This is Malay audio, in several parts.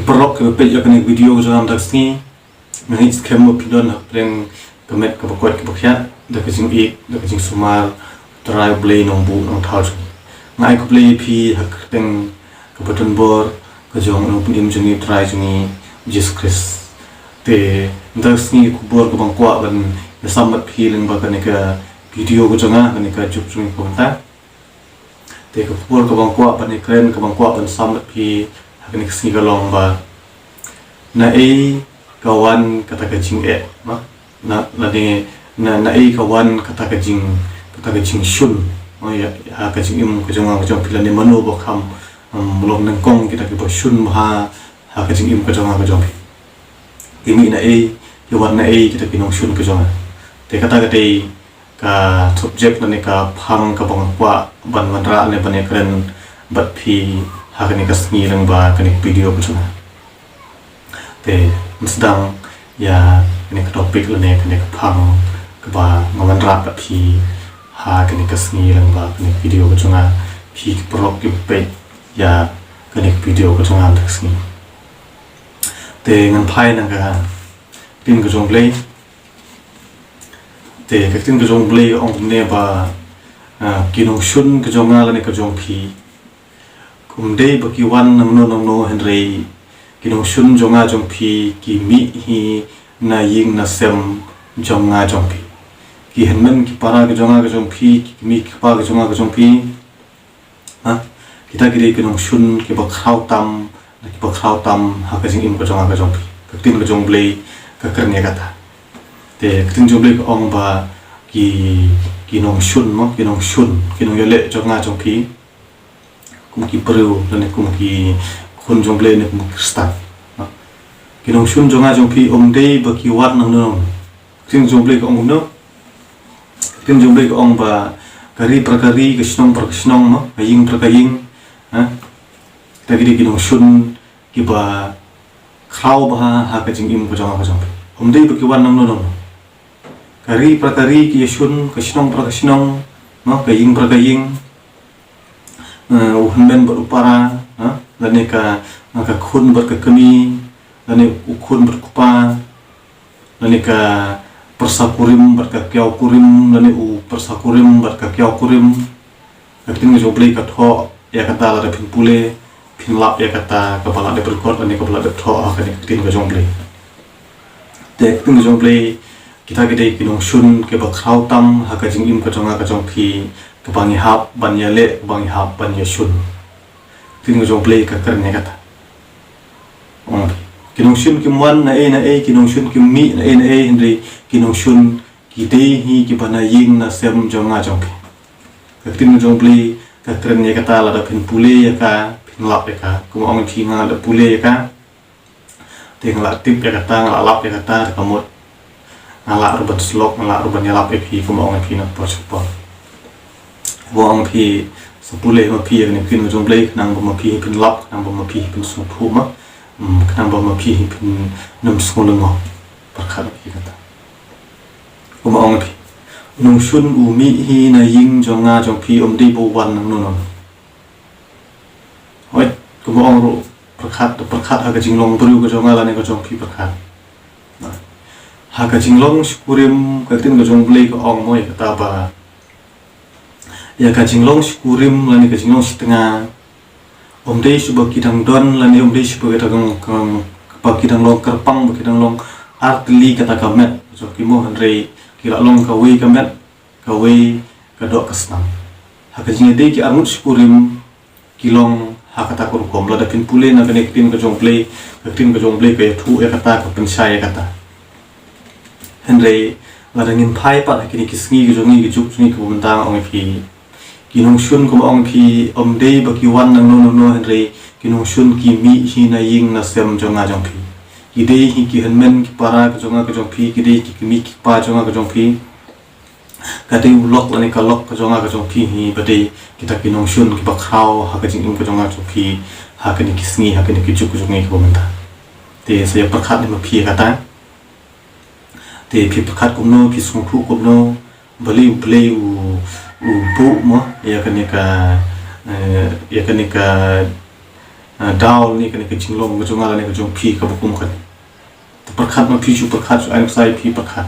perok ke page akan video jangan taksi menit skema pidon yang kemet ke bakot ke bakya dah kecing dah kecing sumar try play nombu nong thau ngai ko play pi hak teng ke button bor ke jong no pun juni try juni Jesus Christ te taksi ku bor ke bangkwa ban samat pi leng bakan ke video ko janga kan ke jup juni ko ta te ke bor ke bangkwa ban kren ke bangkwa ban samat pi kini kesini kalong ba na kawan kata kecing na kawan kata kecing shun ya kecing kejong pilihan ni manu bakam belum nengkong kita ke shun ha kecing kejong ini kawan kita kinong shun kejong te kata ka subjek na ka phang ka bangkwa ban manra ne ban kren bat phi hakani kasngi lang ba kani video ko sana te sedang ya kani topik lene kani phang ka ba ngamanra ka phi hakani kasngi lang ba kani video ko sana phi prok ki pe ya kani video ko sana kasngi te ngan phai nang ka tin ko jong play te ka tin ko jong play ong ne ba kinong shun ka jong ala ne ka jong phi day baki wan namno henry kinong shun jonga jong phi ki mi hi na ying na sem jonga jong phi ki henmen ki para ke jonga jong phi ki mi ki pa ke jonga jong phi kita kiri kinong shun ki ba khau tam ha ka jing im ko jonga jong phi ka tin ko jong blei ka karne kata te tin jong blei ko ong ba kinong shun kinong yele jonga jong phi kumki perlu dan kumki kun jongle ne kumki kristan kinong shun jonga jongpi day baki wat nang no ting jongle ko ong no ting jongle ko ong ba kari prakari ke snong no aying prakaying tagi kinong shun ki ba khau ba ha ka jing im ko jonga ko day baki wat nang no kari prakari ki shun ke snong prakasnong no kaying prakaying uhmen berupara lani ka khun berkekemi lani ukhun berkupa lani ka persakurim berkakyau kurim lani persakurim berkakyau kurim kating jo play ka tho ya kata la pin pule pin lap ya kata kepala de berkot lani kepala de tho ka kating ka jong play te kating jong play kita gede kinong shun ke ba khau tam ha ka jing im ka jonga ka jong phi kebangi hap ban yale kebangi hap ban yashun tin jong play ka karne kata kinong shun kim wan na kinong shun kim mi na henry kinong shun ki de hi ki bana ying na sem jonga jong phi ka tin jong play ka karne kata la da pin pule ya ka pin lap ya ka kum ong thi nga da pule ya ka te ngala tip ya kata ngala lap ya kata kamot ngala rubat slok ngala ruban ya lap ya phi kum ong phi na por wong phi sepule ma phi ni phin jong play nang ba ma phi phin lap nang ba ma phi phin su phu ma nang ba ma phi phin nam su lo ngo pakhat ki kata ma ong phi nung shun u mi hi na ying jonga jong phi di bo wan nang no hoi ko ma ong ro pakhat ha ka jing long bru ko jonga la ne ko jong phi pakhat ha ka jing long skurim ka tin ko jong play ko ong moi kata ba ya kajing long skurim lani kajing long setengah day suba kidang don lani day suba kidang kidang long kerpang kidang long artli kata kamet so kimo henry kira long kawe kamet kawe kadok kesnam hakajing day ki armut skurim kilong hakata kurkom lada pin pule na kene tin ka jong play ka thu ya kata ka pensai kata henry lada ngin phai pa kini kisngi ki jongi ki juk ni ko bentang ong phi kinong shun kum ong phi day baki wan nang no henry kinong shun ki mi hi na ying na sem jonga jong phi ki dei hi ki henmen ki para ka jonga ka jong phi ki dei ki mi ki pa jonga ka jong phi ka dei ulok lani ka lok ka jonga ka jong phi hi badei kita kinong shun ki bakhau ha ka jing im ka jonga jong phi ha ka ni kisngi ha ka ni ki juk jongi ko menta te saya pakhat ni ma phi kata te phi pakhat kum no phi sung thu kum no bali play bu mo ya kanika dal ni kan ke jinglong ke jonga ni ke jong phi ka bukum kan perkhat ma phi chu perkhat chu ain sai phi perkhat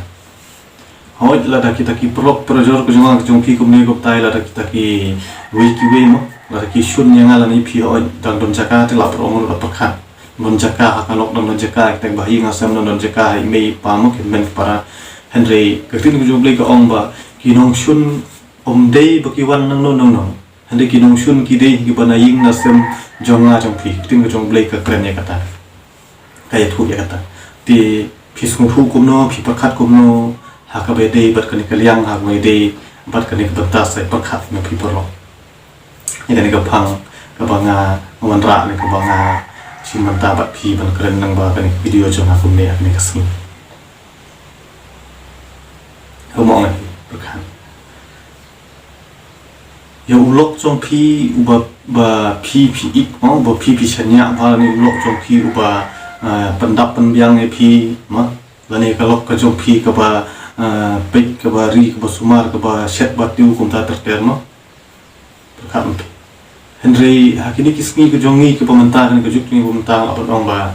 hoi la da kita ki prok projor ke jonga ke jong phi kum ni ko tai la da kita ki we mo la ki shun yang ala ni phi hoi dang don jaka te la prong la perkhat don jaka ka lok don jaka kita bahi ngasam don jaka hai mei pa mo ke men para henry ke tin ke jong ble ka ong ba ki nong shun dei ba ki wan nang no henry ki nong shun ki dei ki bana ying na sem jonga jong phi ting jong blai ka kren ya kata kaya thu ya kata ti phi sung thu kum no phi pakhat kum no ha ka be dei bat kan kaliang ha mai dei bat kan ka ta sai pakhat me phi porlo ida ni ka phang ka banga wan ra ni ka banga sin man ta bat phi ban kren nang ba kan video jonga kum ne ni ka sing ho mo ngai pakhat ya ulok jong phi uba ba phi ik ba phi chanya ba ni ulok jong phi uba pendap penbiang phi ma lani ka lok ka jong phi ka ba pek ka ba ri ka ba sumar ka ba shet ba tiu kum ta ter ma perkam henry hakini kisni ka jong ni ka pamanta kan ka juk ni pamanta apa dong ba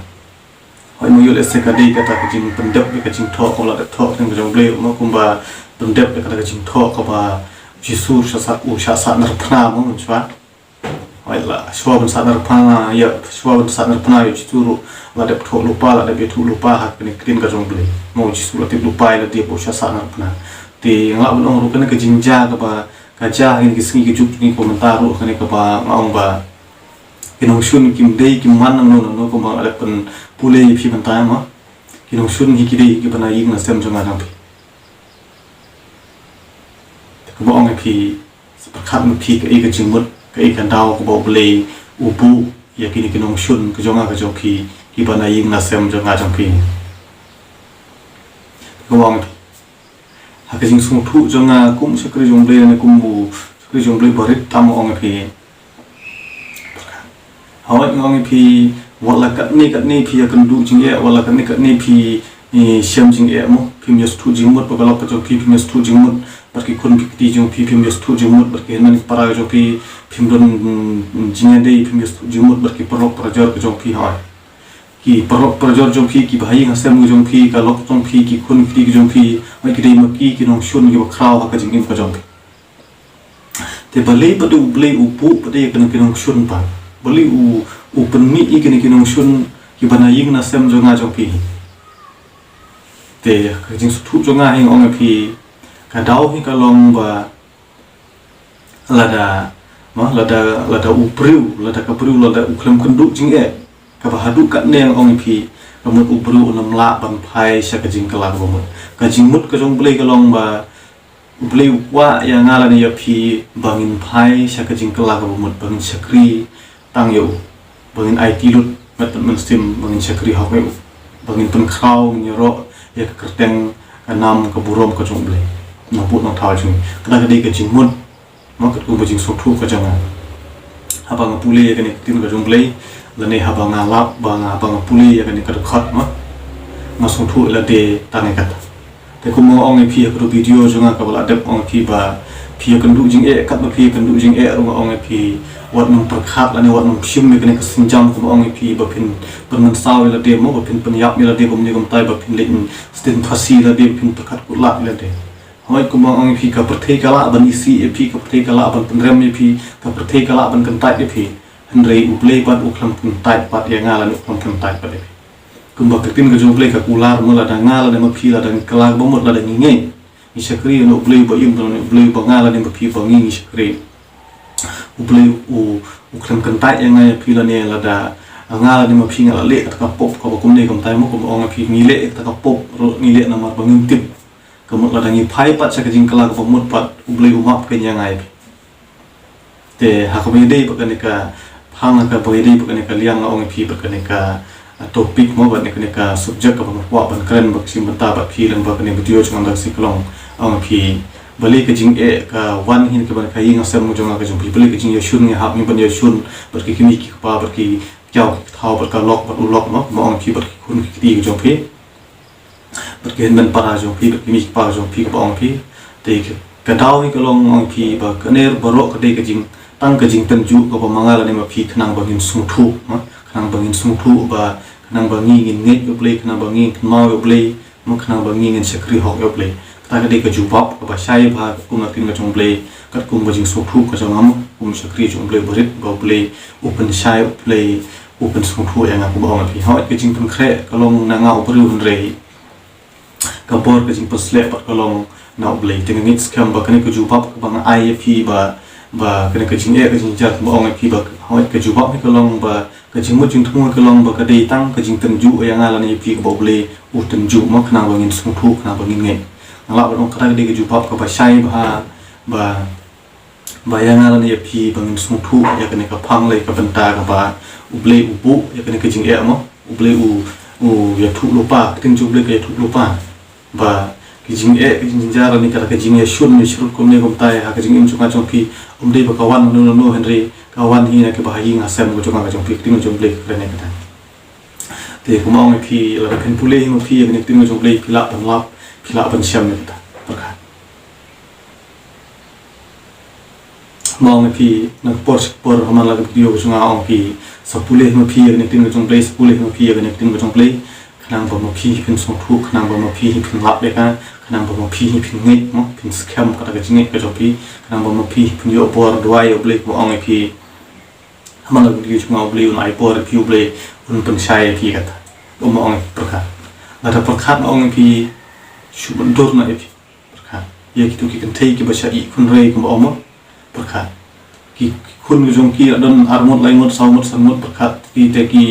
hoi mo yul ese ka dei ka ta ka jing pendap ka jing tho ko la tho kan ka jong ble ma kum ba pendap ka ta ka jing tho ka ba jisu sha narpana mo chwa wala shwa ban sa narpana ya shwa ban sa narpana yo jisu la de tho lupa la de betu lupa hak ni krin ka jong ble mo jisu la ti lupa la de po sha sa narpana ti nga ban ong ru kan ka jinja ka ba ka ja ni kisni ki juk ni komentar ru kan ka ba ngong ba kinong shun kim dei kim man no ko ma ala pen pule phi ban ta ma kinong shun hi ki dei ki bana ying na sem jong na ko ong phi perkhat mu phi ka ka jingmut ka kan daw ko bo ble ubu ya kini kinong shun ka jonga ka jong phi ki bana ying na sem jonga jong phi ko ong ha ka jing sung thu jonga kum sakri jong ble na kum bu sakri jong ble barit tam ong phi hawat ong phi wala kat ni phi kan du jing e wala kat ni phi shem jing e mo phi mes thu jingmut ba galak ka jong phi mes thu jingmut pergi kun pikti jong pi pimis tu jumut pergi nan para jong pi pimdon jinga dei pimis tu jumut pergi perok perjor ke jong pi hai ki perok perjor jong pi ki bahai ngasem jong pi ka lok jong pi ki kun pikti jong pi mai ki dei maki ki nong shun ki bakrau ha ka jingim ka jong pi te balei padu blei upu pade kan ki nong shun pa balei u penmi ki ni ki nong shun ki bana ying na sem jong a jong pi te ka jing su tu jong a hing ong pi kadau hi kalong ba lada upriu lada kapriu lada uklam kenduk jing e ka ba hadu kat ne ong pi kamut upriu nam la ban phai sha ka jing kala ba mut ka jing mut ka jong blei kalong ba blei wa ya ngala ne ya pi bangin phai sha ka jing kala ba mut bangin sakri tang yo bangin IT lut mat man stim bangin sakri ha ko bangin pen khau ni ro ya ka kerteng kanam ka burom ka jong blei na put nang thal chung kada ka dei ka jing mut ma ka ku ba jing so thu ka janga haba nga pule ya ka ni tin ka jong blei la ne haba nga lap ba nga haba nga pule ya ka ni ka khat ma ma so thu la de ta ne ka te ku mo ong phi ka video janga ka bala dep ong phi ba phi ka ndu jing e kat ba phi ka ndu jing e ro ong phi wat nang perkhat la ne wat nang shim me ka ni ka sinjam ku ong phi ba phin pan saw la de mo ba phin pan yap me la de kom ni kom tai ba phin le stin phasi la de phin perkhat ku la la de hoi kuma ong phi ka perthei kala ban isi e phi ka perthei kala ban penrem e phi ka perthei kala ban kan tai e phi henrei uplei pat uklam kan tai pat ya ngala uklam kan tai pat e kumba kertin ka jomplei ka kular mula da ngala de ma phi la dan kala ba mut la da ngi ni sakri no uplei ba yum no uplei ba ngala de ma phi ba ngi sakri uplei uklam kan tai ya ngai phi la ne la da ngala de ma phi ngala le ka pop ka ba kum ne kam tai mo kum ong phi ngi le ka pop ro ngi le na mar ba ngim tip kamut la dangi phai pat sa ka jing kala ka mut pat ublei umap ka nyangai te ha ka be dei pa ka ne ka phang ka be dei pa ka ne ka liang ong phi pa ka ne ka topic mo ba ne ka subject ka ba wa ban kren ba sim ta ba phi lang ba ka ne video chung da siklong ong phi bali ka jing e ka wan hin ka ban ka ying asam mo jong ka jong phi bali ka jing ya shun ya hap mi ban ya shun par ki kimi ki pa par ki kyau thau par ka lok par ulok mo ong phi par ki kun ki ti jong phi pergi men para jong pi pergi mi pa jong pi ka ong pi te ka dau ni ka long ong pi ba ka ner barok ka de ka jing tang ka jing tan ju ka ba mangal ni ma pi khnang ba hin sung thu ma kanang bangin sungthu ba kanang bangi ngin nget uble kanang bangi mau uble mo kanang bangi ngin sakri hok uble kata ka de ka jubab ka ba shai ba kum na tin ka jongle kat kum ba jing sungthu ka jangam kum sakri jongle berit ba uble open shai uble open sungthu yang aku bawa pi hoi ka jing pun kre kalong na nga upri un re ka bor ka jing pasle pat kalong na uble ting ngit skam ba kan ka jubab ka bang IFP ba kena kecing ka jing jar ba ong pi ba hoi ka jubab ni kalong ba ka jing mo jing thung kalong ba ka dei tang ka jing tenju yang ala ni pi ka ba uble u tenju ma kana bangin sungthu kana bangin nge ala ba ong kata de ka jubab ka ba shai ba yang ala ni pi bangin sungthu ya kena ka phang le ka banta ka ba uble ubu ya kena kecing ma uble ya thu lupa tenju uble ka ya thu lupa ba kijing jara ni kata kijing shun ni shurut kum ni kum tai ha kijing im chunga chongpi umdei ba kawan no henry kawan hi na ke ba hi nga sem go chunga chongpi ting chong blek rene kata te kuma ong pi la pen pule hi mo pi ni ting chong blek pila pan syam ni kata perka mong pi na por haman la video chunga ong pi sapule mo pi ni ting chong blek sapule mo pi ni ting chong blek kanang ba mo pi pin song thu kanang ba mo pi pin lap de ka kanang ba mo pi pin ngai mo pin scam kata ka jingai ka jopi kanang ba mo pi pin yo por dwai yo blek mo ong pi hamala video chuma ble un ai por pi ble un pun sai pi kata mo ong perka ada perkat ong pi shubun dor na pi perka ye kitu ki kan thei ki basha I kun rei ko mo perka ki kun jong ki don armot laimot saumot sanmot perkat ki te ki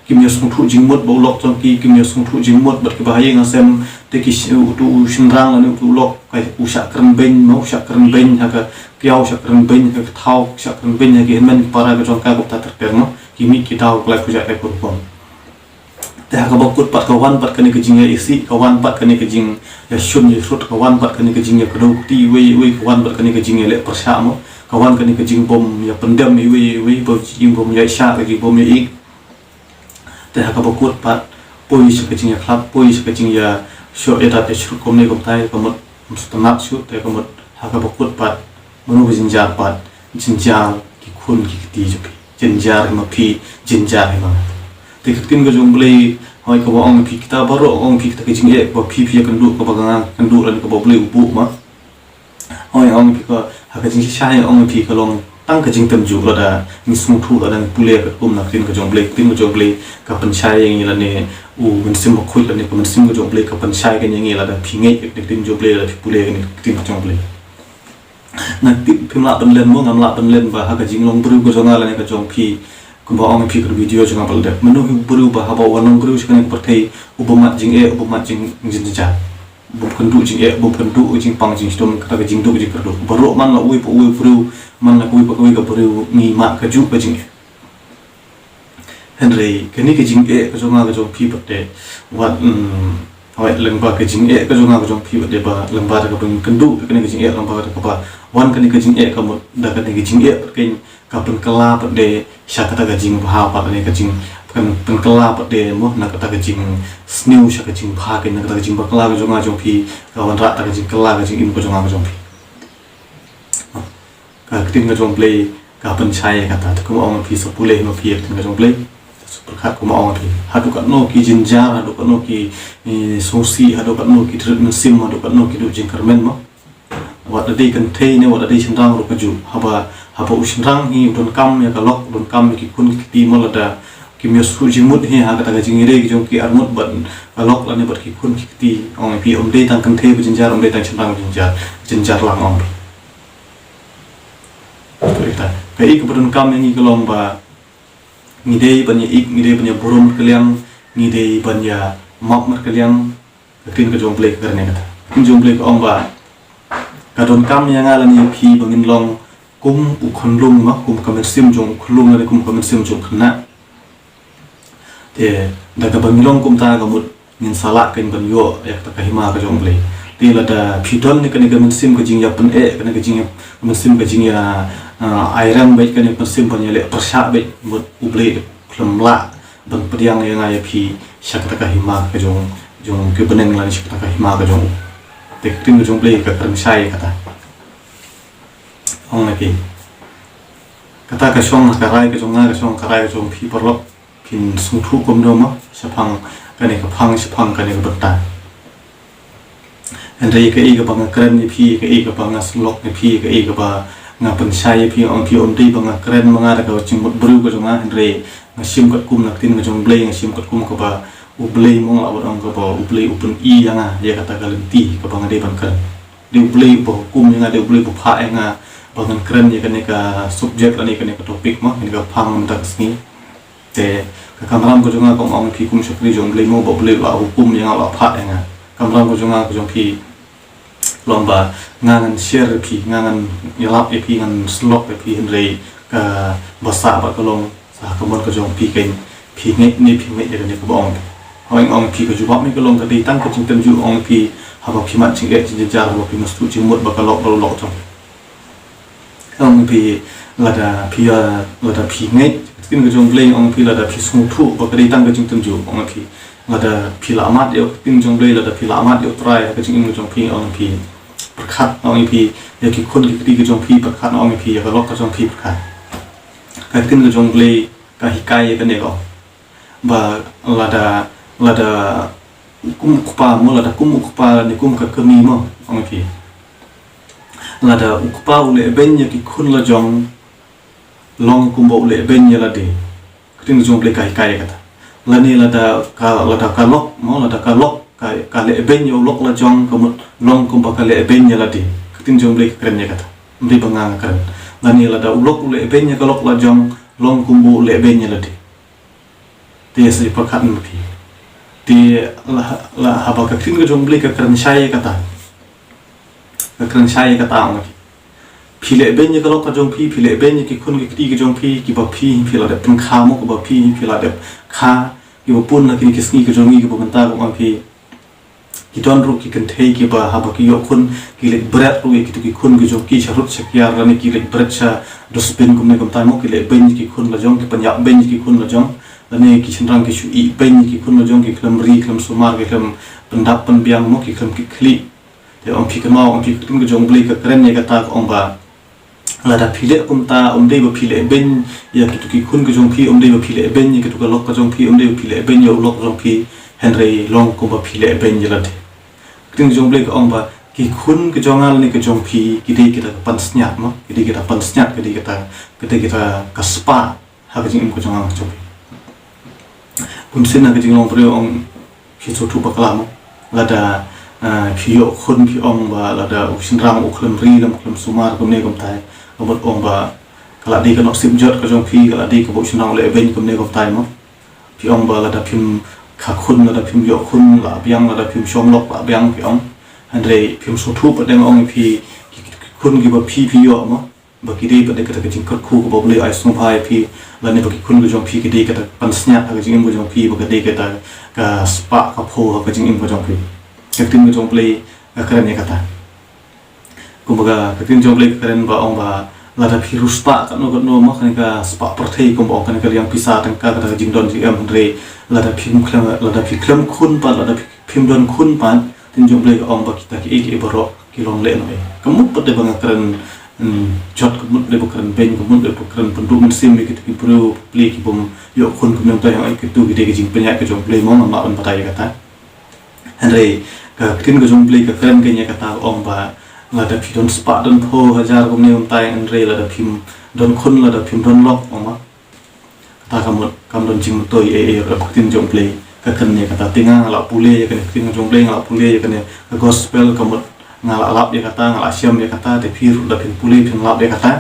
kimya sungthu jingmot bolok chong ki kimya sungthu jingmot bat ki bahaya ngasem te ki tu shinrang anu tu lok kai usha kran ben no usha kran ben ha ka kyau usha kran ben ka thau usha kran ben ha ki men para ka chong ka gupta ter perno ki mi ki tau klai kuja kai kurpon te ha ka bokut pat kawan pat kani ke jing ya isi kawan pat kani ke jing ya shun ya srut kawan pat kani ke jing ya kado ti we kawan pat kani ke jing ya le persha mo kawan kani ke jing bom ya pendam we bo jing bom ya sha ka jing bom ya ik te ha ka bokut pat poi se ke jing ya klap poi se ke jing ya sho eta te srut kom ne kom tai ko mot mustanak shu te ko mot ha ka bokut pat manu jinjar pat jinjar ki khun ki ti ju jinjar ma phi jinjar ma te tin ga jong ble hoi ko ong phi kita baro ong phi ta ke jing e ko phi kan du ko ba kan du ran ko ba ble bu ma hoi ong phi ko ha ka jing sha ong phi ka long tang ka jing tem ju la da ni sung thu la dan pule ka kum na tin ka jong ble tin ka jong ble ka pan chai yang la ne u min sim ko khut la ne ko min sim ka jong ble ka pan chai ka yang la da phi ngai ka tin jong ble la phi pule ni tin ka jong ble na tip phim la pan len mo ngam la pan len ba ha ka jing long bru ko jong la ne ka jong phi kum ba ong phi ka video jong apal de manu bru ba ha ba wanong bru shi ka ne parthai ubamat jing jin ja bum kendu jing bum kendu jing pang jing stom kata jing du jing kerdu baru man la ui bru man la ui ka bru ni ma ka ju ka jing henry kini ka jing ka jonga ka jong phi patte wat hoi leng ba ka jing ka jonga ka jong phi patte ba leng ba ka bum kendu kini ka jing leng ba ka ba wan kini ka jing ka mo da ka ni jing ken ka pun kala patte sha kata ka jing ba pa ni ka jing kan pengkela pada mo nak kata kecing snew sya kecing phake nak kata kecing bakla ka jonga jong phi kawan rak ta kecing kela kecing in ko jonga ka jong phi ka kiting ka jong play ka pen chai kata ko ong phi so pule no phi ka jong play super khat ko ong phi hadu ka no ki jinjar hadu ka no ki sosi hadu ka no ki treatment sim hadu ka no ki do jing karmen mo wat dei kan thei ne wat dei chendang ro ka ju haba ushrang hi don kam ya ka lok don kam ki kun ki ti mo la da kimya su jimut hi ha kata jing ire ki jong ki armut ban alok la ne bat ki kun ki ti ong pi om de tang kan the bu jinjar om de tang chendang jinjar lang ong kita kai ke badun kam ni kelong ba ni dei ban ya ik ni dei ban ya burum kaliang ni dei ban ya map mar kaliang tin ka jong play karne kata tin jong play ong ba ka don kam yang ala ni pi bangin long kum u khon lung ma kum kam sim jong khulung la kum kam sim jong khna te daga bangilong kum ta ga mut ngin sala kan ban yo ya ta kahima ka jong play te la da phidon ni kan ga min sim ka jing ya pen kan ga jing min sim ka jing ya airam bai kan pen sim pan ya le persha bai mut uble khlam la ban pediang ya nga ya phi shak ta kahima ka jong ke beneng la ni shak ta kahima ka jong te tin jong play ka kan sai kata ong na ki kata ka song ka rai ka jong nga ka song ka rai ka jong phi parlok พินสุงทุกมโดมสะพังกันเอกพังสะพังกันเอกบัตตาอันใดก็อีกบังกระนี่พี่ก็อีกบังสลกนี่พี่ก็อีกบังงาปัญชัยพี่องพี่อมดีบังกระนมังอะไรก็จิมบดบรูก็จงอันใดงาชิมกัดกุมนักตินก็จงเบลงาชิมกัดกุมก็บ่อุเบลมองเอาองก็บ่อุเบลอุปนอียังอ่ะยากตะกัลตีก็บังได้บังกันdi ubli bo hukum yang ada ubli bo pha yang bangan keren ya kan ka subjek ani kan ka topik mah ni ka phang tak sni te ka kamram ko jonga ko ong phi kum shakri jong le mo bo ble wa hukum yang ala pha yang kamram ko jonga ko jong phi lomba ngangan share phi ngangan yalap phi ngan slok phi henre ka basa ba ko long sa kamon ko jong phi ken phi ngai ni phi ngai ya kan ka bo ong phi ko jubak ni ko long ka di tang ko jing tem ju ong phi haba pimat cingek cijar haba pimas tu cimut bakalok balok jong ong pi lada pi ngai kin ke jong bleng ong pi lada pi sung thu bakari tang ke jing tem ju ong pi lada pi lamat yo kin jong bleng lada pi lamat yo try ke jing ke jong pi ong pi perkhat ong pi ya ki khun ki ke jong pi perkhat ong pi ya kalok ke jong pi perkhat ka kin ke jong bleng ka hikai ke ne ko ba lada kum ukpa mo lada kum ukpa ni kum ka kami mo ong pi lada ukpa ule ben ya ki khun la jong long kum bo ule ben ya lade tin jong ble kai kai kata lani lada ka lok mo lada ka lok ka le ben yo lok la jong kum long kum ba ka le ben ya lade tin jong ble keren ya kata mri bangang keren lani lada ulok ule ben ya ka lok la jong long kum bo ule ben ya lade ti se pakhat mo pi ti la haba ka khin ka jong ble ka kran shai kata ong phile ben ye ka lok ka jong phile ben ye ki khun ki ti ka jong ki ba phila de pen kha mo ko ba phila de kha ki ba pun na ki sni ka jong ki ba banta ko ong ki don ru ki kan thei ki ba haba ki yo khun ki le brat ru ki tu ki khun ki jong ki charut chakya ra ni ki le brat cha dosbin kum ne kum ta mo ki le ben ki khun la jong ki panya ben ki khun la jong lani ki chenrang ki shu i ben ki khun la jong ki klam ri klam sumar ki klam pendap pen biang mo ki klam ki khli te ong ki kama ong ki tum ki jong ble ka kren ne ka ta ong ba la da phile kum ta dei ba phile ben ya ki tu ki khun ki jong phi dei ba phile ben ni ki tu ka lok ka jong phi dei ba phile ben yo lok jong phi henry long kum ba phile ben ya la de ting jong ble ka ong ba ki khun ki jong al ni ki jong phi ki dei ki ta pan snyat mo ki dei ki ta pan snyat ki dei ki ta ka spa ha ka jing ko jong al jong kun sin na ka jing long pre ong ki chu tu ba kala mo la da phi yo khun phi ong ba la da usin ram u khlam ri lam khlam sumar kum ne kum tai robot ong ba kala di ka nok sim jot ka jong phi kala di ka bo sin le ben kum ne kum tai mo phi ong ba la da phim kha khun la da phim yo khun la biang la da phim shom lok la biang phi ong andre phim su thu pa deng ong phi khun ki ba phi yo mo ba ki dei pa de ka ta jing khat khu ko ba le ai sung phai phi la ne ba ki khun ko jong phi ki dei ka ta pan snya ka jing ko jong phi ba ka dei ka ta ka spa ka pho ka jing ko jong phi ka tin ko jong play ka karen ne kata kumbaga ka tin jong play karen ba ong ba la da phi ruspa ka no ma kan ka spa parthei kum ong kan ka yang pisa tang ka ka jing don ji am re la da phim klam khun pa la da phim don khun pa tin jong play ka ong ba kita ki e baro ki long le no e kamut pa de bang karen jot kamut de karen ben kamut de karen pendu men sim ki ki pro play ki bom yo khun kum nem ta yang ai ki tu ki de jing penya ka jong play mo ma on patai kata henry ka tin ko jong play ka kren ke nya kata ong ba la da phi don spa don pho hajar kum ne um tai henry la da phim don khun la da phim don lok ong ma ta kam don jing toi ra tin jong play ka kren ne kata tinga la pule ya kan tin jong play la pule ya kan ka gospel kam ngala lap ya kata ngala siam ya kata te phir da phin pule phin lap ya kata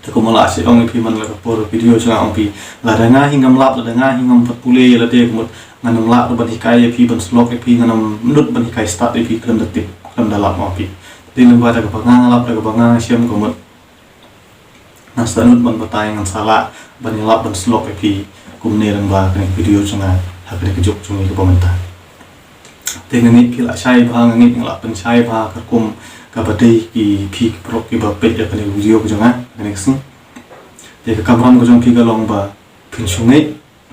te ko mala se ong phi man la ka por video chang ong phi la da nga hingam lap la da nga hingam pat pule la te ko nganam la ban hikai phi ban slok phi nganam nut ban hikai start phi klam da tip klam da lap ma phi tin ba da ka banga lap da ka banga siam ko mut nasa nut ban batai ngan sala ban lap ban slok phi kum ne rang ba kan video changa ha ka ke jok chung ko ban ta te ngani phi la sai ba ngani la ban sai ba ka kum ka ba dei ki phi pro ki ba pe ya kan video ko changa kan ke sin te ka kamram ko jong phi ka long ba phin chungai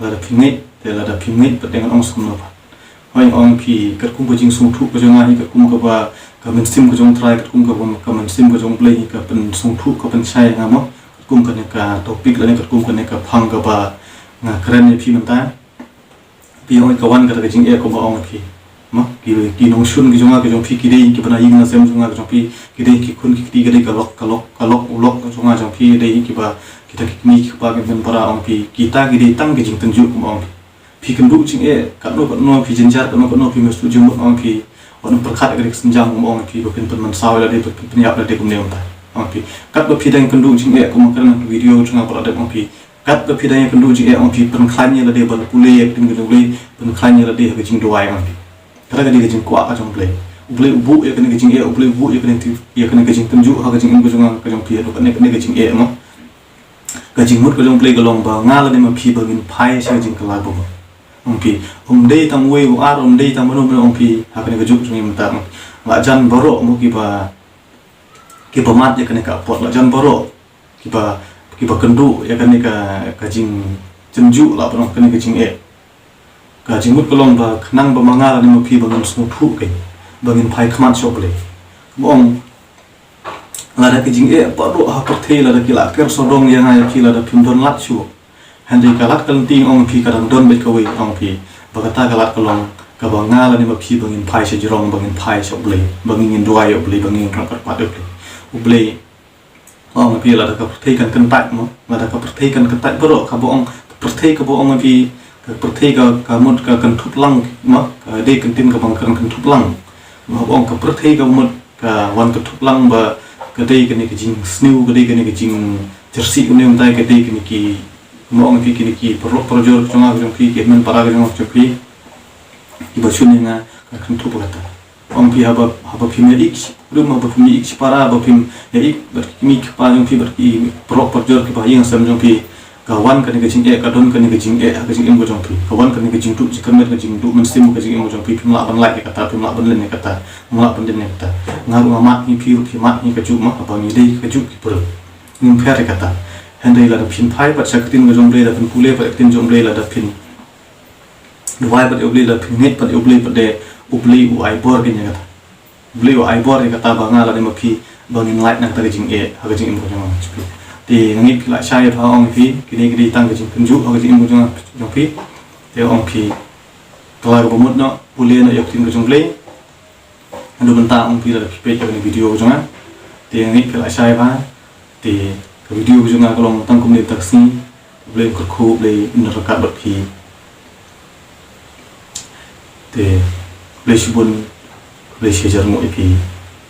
la da phin ngai te la da phim ngai pa dengan ong sum no pa hoi ong phi kat kum ko jing sung thu ko jong ai kat kum ko ba ka men sim ko jong try kat kum ko ka men sim ko jong play ka pen sung thu ko pen sai nga mo kum ka ne ka topic la ne kat kum ka ne ka phang ka ba keren ni pi mentah pi ong kawan kata kecing ko ba ong pi ma ki nong shun ki jonga pi ki ki bana ying na sem jonga pi ki ki kun ki ki kalok ulok jonga pi ki ba kita ki mi ki ba ben para ong pi kita ki tang ki jing tenju ko ong pi kendu jing kat no pi jenjar kat no pi mestu jing ong pi on perkhat ke senjang ong pi pen saw la de penyap la de kum ne ong pi kat pi dang kendu jing ko makan video jonga para de ong pi kat pi dang kendu jing ong pi pen khanya la de ban pule ting le pen khanya la de ke jing doai ong pi kata ke jing ko ka jong play bu ke jing bu ke jing tenju ha ke jing ko jonga ke jong pi do ke jing ma ke jing mut ke jong play ke long ba nga la de ma pi ba gin pai se jing ka la bo ong pi dei tam we ar dei tam no ong pi ha ke juk jong im ta la jan baro mo ki ba mat ya ke ka pot la jan baro ki ba kendu ya ke ka jing tenju la ba ke jing ka jing mut kolong ba khnang ba manga ni ma pi ba ngam smu thu ke bangin phai khmat shop le bong la da ke jing pa ro ha par the la da ki la ker so dong ya nga ya ki la da pim don lat chu handai ka lat kan ting ong pi ka dang don bet ka we ong pi ba ka ta ka lat kolong ka ba nga la ni ma pi bangin phai se jirong bangin phai shop le bangin duai yo le bangin kan ka pat le uble ong pi la da ka the kan tai mo la da ka the kan tai ba ro ka bo ong the ka bo ong pi perthai ka mut ka kan thup lang ma ka de kan tin ka bang kan thup lang ma bong ka perthai ka mut ka wan ka thup lang ba ka de kan ki jing snew ka de kan ki jing jersey ka ne umtai ka de kan ki ma ong ki projor chunga jong ki men para jong pi ba chuni nga ka kan thup ka ta ong pi haba phim x rum haba phim x para ba phim x ber mi pa jong pi ber ki projor ki ba yang sam jong pi kawan kan ke jing ka don kan ke jing ka jing em go jong pi kawan kan ke jing tu kan mer ke jing tu men sim ke jing em go jong pi pim la ban lai kata pim la ban len kata la ban den kata ngaru mat ni pi mat ni ka ju ma apa ni dei ka ju ki pro nim pher kata handai la da pin phai pat saktin go jong le da pin pule pat tin jong le la da pin duai pat oble la pin net pat oble pat de oble u ai bor ke nya kata oble u ai bor kata ba nga la ni ma pi bangin light na ta ke jing ha ke jing em go jong pi thì ngik lại sai thao ông phi cái tăng cái chính ju hoặc cái chính một trong phi thì ông phi kalau cái một nó boleh nak yakin cái trong play ando benta ông phi là phi cái video trong á thì ngik lại sai ba thì cái video trong á kalau tăng công nghiệp taxi boleh cái khu boleh nerakat bật phi thì boleh sibun boleh sejar mu phi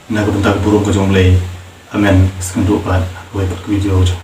nak benta burung cái trong play amen sekarang dua quay bật video cho